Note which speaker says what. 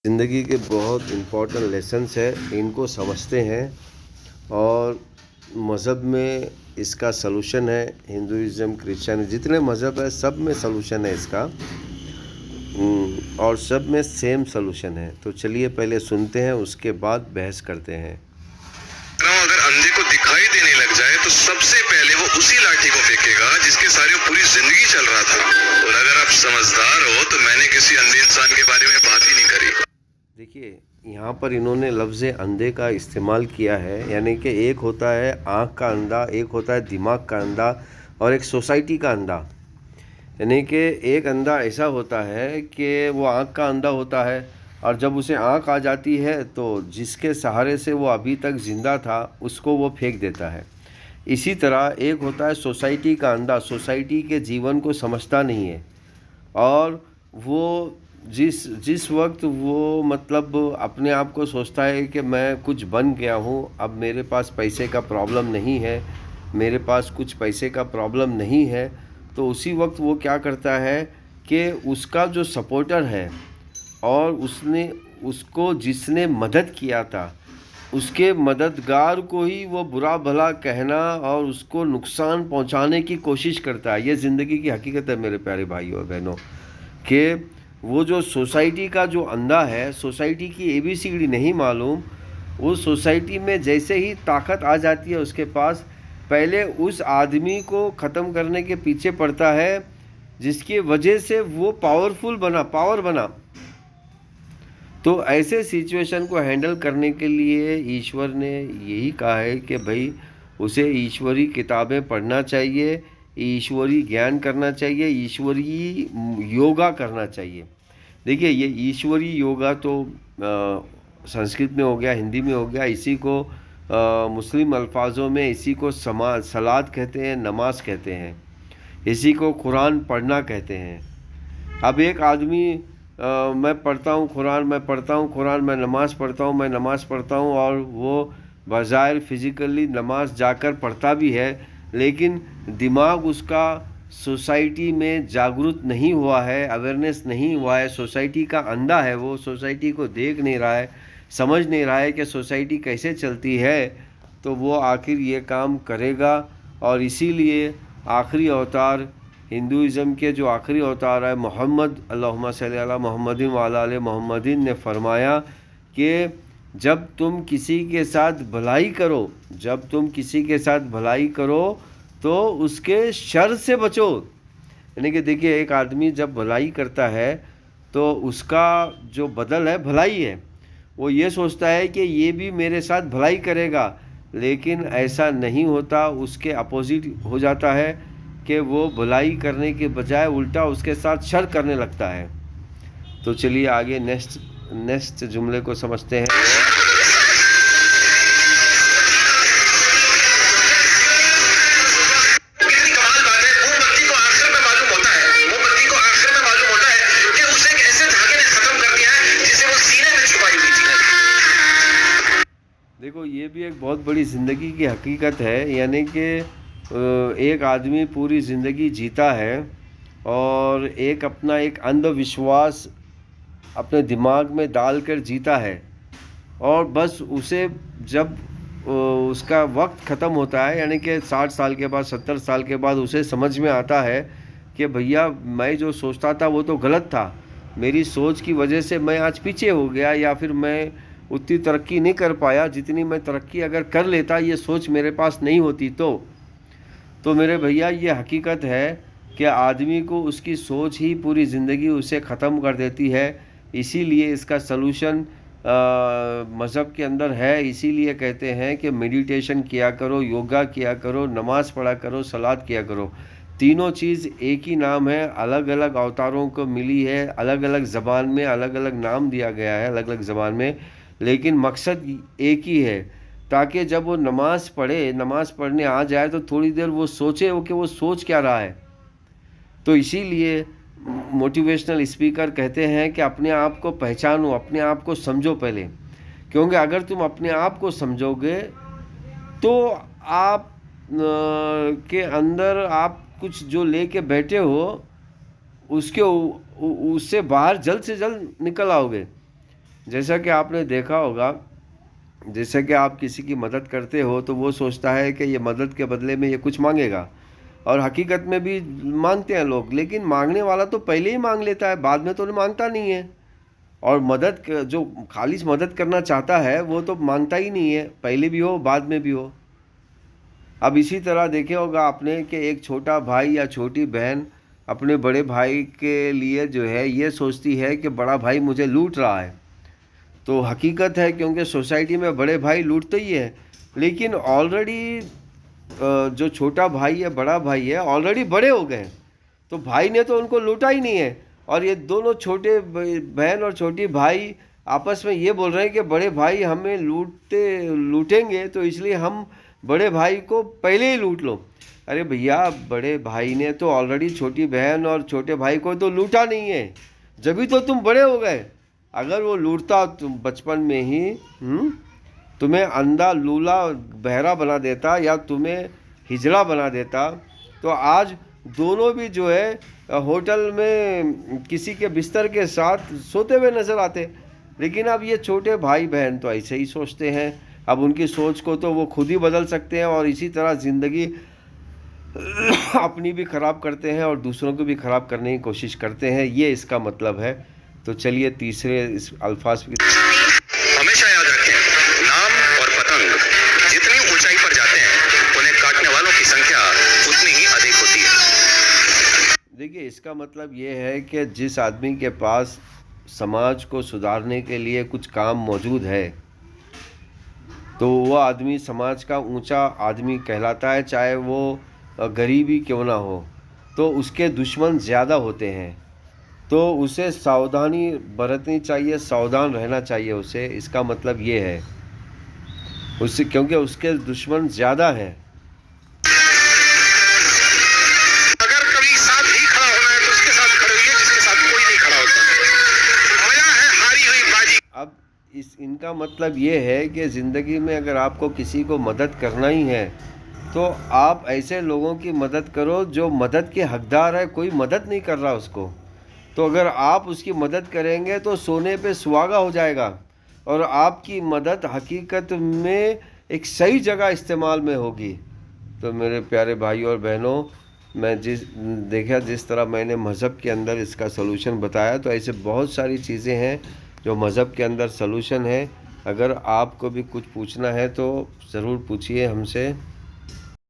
Speaker 1: ज़िंदगी के बहुत इम्पोर्टेंट लेसन्स है, इनको समझते हैं और मज़हब में इसका सलूशन है। हिंदुइज़्म, क्रिश्चियन जितने मज़हब है सब में सलूशन है इसका। और सब में सेम सलूशन है। तो चलिए पहले सुनते हैं, उसके बाद बहस करते हैं।
Speaker 2: अगर अंधे को दिखाई देने लग जाए तो सबसे पहले वो उसी लाठी को फेंकेगा जिसके सारे पूरी जिंदगी चल रहा था। और अगर आप समझदार हो तो मैंने किसी अंधे इंसान के बारे में बात ही नहीं करी।
Speaker 1: देखिए, यहाँ पर इन्होंने लफ्ज़ अंधे का इस्तेमाल किया है, यानी कि एक होता है आँख का अंधा, एक होता है दिमाग का अंधा और एक सोसाइटी का अंधा। यानी कि एक अंधा ऐसा होता है कि वो आँख का अंधा होता है और जब उसे आँख आ जाती है तो जिसके सहारे से वो अभी तक ज़िंदा था उसको वो फेंक देता है। इसी तरह एक होता है सोसाइटी का अंधा, सोसाइटी के जीवन को समझता नहीं है और वो जिस जिस वक्त वो मतलब अपने आप को सोचता है कि मैं कुछ बन गया हूँ, अब मेरे पास पैसे का प्रॉब्लम नहीं है, मेरे पास कुछ पैसे का प्रॉब्लम नहीं है, तो उसी वक्त वो क्या करता है कि उसका जो सपोर्टर है और उसको जिसने मदद किया था उसके मददगार को ही वो बुरा भला कहना और उसको नुकसान पहुंचाने की कोशिश करता है। ये ज़िंदगी की हकीकत है मेरे प्यारे भाइयों और बहनों, कि वो जो सोसाइटी का जो अंधा है, सोसाइटी की ABCD नहीं मालूम, वो सोसाइटी में जैसे ही ताकत आ जाती है उसके पास, पहले उस आदमी को ख़त्म करने के पीछे पड़ता है जिसकी वजह से वो पावर बना। तो ऐसे सिचुएशन को हैंडल करने के लिए ईश्वर ने यही कहा है कि भाई उसे ईश्वरी किताबें पढ़ना चाहिए, ईश्वरी ज्ञान करना चाहिए, ईश्वरी योगा करना चाहिए। देखिए, ये ईश्वरी योगा तो संस्कृत में हो गया, हिंदी में हो गया, इसी को मुस्लिम अल्फाजों में इसी को सलात कहते हैं, नमाज कहते हैं, इसी को कुरान पढ़ना कहते हैं। अब एक आदमी मैं पढ़ता हूँ कुरान, मैं नमाज़ पढ़ता हूँ और वो बज़ाहिर फ़िज़िकली नमाज जाकर पढ़ता भी है, लेकिन दिमाग उसका सोसाइटी में जागरूक नहीं हुआ है, अवेयरनेस नहीं हुआ है, सोसाइटी का अंधा है, वो सोसाइटी को देख नहीं रहा है, समझ नहीं रहा है कि सोसाइटी कैसे चलती है, तो वो आखिर ये काम करेगा। और इसीलिए आखिरी अवतार हिंदुइज़्म के जो आखिरी अवतार है मोहम्मद अल्लाहुम्मा सल्ली अला मोहम्मदिन व अला आले मोहम्मदिन ने फरमाया कि जब तुम किसी के साथ भलाई करो तो उसके शर से बचो। यानी कि देखिए, एक आदमी जब भलाई करता है तो उसका जो बदल है भलाई है, वो ये सोचता है कि ये भी मेरे साथ भलाई करेगा, लेकिन ऐसा नहीं होता, उसके अपोजिट हो जाता है कि वो भलाई करने के बजाय उल्टा उसके साथ शर करने लगता है। तो चलिए आगे नेक्स्ट जुमले को समझते हैं। देखो, ये भी एक बहुत बड़ी ज़िंदगी की हकीकत है, यानी कि एक आदमी पूरी ज़िंदगी जीता है और एक अपना एक अंधविश्वास अपने दिमाग में डालकर जीता है और बस उसे जब उसका वक्त ख़त्म होता है, यानी कि 60 साल के बाद, 70 साल के बाद उसे समझ में आता है कि भैया मैं जो सोचता था वो तो गलत था, मेरी सोच की वजह से मैं आज पीछे हो गया, या फिर मैं उतनी तरक्की नहीं कर पाया जितनी मैं तरक्की अगर कर लेता, ये सोच मेरे पास नहीं होती तो मेरे भैया ये हकीकत है कि आदमी को उसकी सोच ही पूरी ज़िंदगी उसे ख़त्म कर देती है। इसीलिए इसका सलूशन मज़हब के अंदर है। इसीलिए कहते हैं कि मेडिटेशन किया करो, योगा किया करो, नमाज़ पढ़ा करो, सलात किया करो। तीनों चीज़ एक ही नाम है, अलग अलग अवतारों को मिली है, अलग अलग ज़बान में अलग अलग नाम दिया गया है, अलग अलग ज़बान में, लेकिन मकसद एक ही है, ताकि जब वो नमाज़ पढ़ने आ जाए तो थोड़ी देर वो सोचे कि वो सोच क्या रहा है। तो इसीलिए मोटिवेशनल स्पीकर कहते हैं कि अपने आप को पहचानो, अपने आप को समझो पहले, क्योंकि अगर तुम अपने आप को समझोगे तो आप के अंदर आप कुछ जो लेके बैठे हो उसके उससे बाहर जल्द से जल्द निकल आओगे। जैसा कि आपने देखा होगा, जैसे कि आप किसी की मदद करते हो तो वो सोचता है कि ये मदद के बदले में ये कुछ मांगेगा, और हकीकत में भी मांगते हैं लोग, लेकिन मांगने वाला तो पहले ही मांग लेता है, बाद में तो मांगता नहीं है। और जो खालिश मदद करना चाहता है वो तो मांगता ही नहीं है, पहले भी हो बाद में भी हो। अब इसी तरह देखे होगा आपने कि एक छोटा भाई या छोटी बहन अपने बड़े भाई के लिए जो है ये सोचती है कि बड़ा भाई मुझे लूट रहा है। तो हकीकत है, क्योंकि सोसाइटी में बड़े भाई लूटते ही हैं, लेकिन ऑलरेडी जो छोटा भाई है बड़ा भाई है ऑलरेडी बड़े हो गए, तो भाई ने तो उनको लूटा ही नहीं है। और ये दोनों छोटे बहन और छोटी भाई आपस में ये बोल रहे हैं कि बड़े भाई हमें लूटेंगे, तो इसलिए हम बड़े भाई को पहले ही लूट लो। अरे भैया, बड़े भाई ने तो ऑलरेडी छोटी बहन और छोटे भाई को तो लूटा नहीं है, जभी तो तुम बड़े हो गए। अगर वो लूटता तुम बचपन में ही तुम्हें अंधा लूला बहरा बना देता या तुम्हें हिजड़ा बना देता, तो आज दोनों भी जो है होटल में किसी के बिस्तर के साथ सोते हुए नजर आते। लेकिन अब ये छोटे भाई बहन तो ऐसे ही सोचते हैं। अब उनकी सोच को तो वो खुद ही बदल सकते हैं, और इसी तरह ज़िंदगी अपनी भी ख़राब करते हैं और दूसरों को भी ख़राब करने की कोशिश करते हैं। ये इसका मतलब है। तो चलिए तीसरे इस अल्फाज की
Speaker 2: हमेशा याद रखें, नाम और पतंग जितनी ऊंचाई पर जाते हैं उन्हें काटने वालों की संख्या उतनी ही अधिक होती है।
Speaker 1: देखिए, इसका मतलब ये है कि जिस आदमी के पास समाज को सुधारने के लिए कुछ काम मौजूद है, तो वह आदमी समाज का ऊंचा आदमी कहलाता है, चाहे वो गरीब ही क्यों ना हो। तो उसके दुश्मन ज़्यादा होते हैं, तो उसे सावधानी बरतनी चाहिए, सावधान रहना चाहिए उसे। इसका मतलब ये है उससे, क्योंकि उसके दुश्मन ज़्यादा हैं।
Speaker 2: अगर कभी साथ ही खड़ा होना है तो उसके साथ खड़े होइए जिसके साथ कोई नहीं खड़ा होता। मजा है हारी हुई बाजी।
Speaker 1: अब इनका मतलब ये है कि ज़िंदगी में अगर आपको किसी को मदद करना ही है, तो आप ऐसे लोगों की मदद करो जो मदद के हकदार है, कोई मदद नहीं कर रहा उसको। तो अगर आप उसकी मदद करेंगे तो सोने पे सुहागा हो जाएगा, और आपकी मदद हकीकत में एक सही जगह इस्तेमाल में होगी। तो मेरे प्यारे भाई और बहनों, मैं जिस तरह मैंने मज़हब के अंदर इसका सलूशन बताया, तो ऐसे बहुत सारी चीज़ें हैं जो मज़हब के अंदर सलूशन है। अगर आपको भी कुछ पूछना है तो ज़रूर पूछिए हमसे।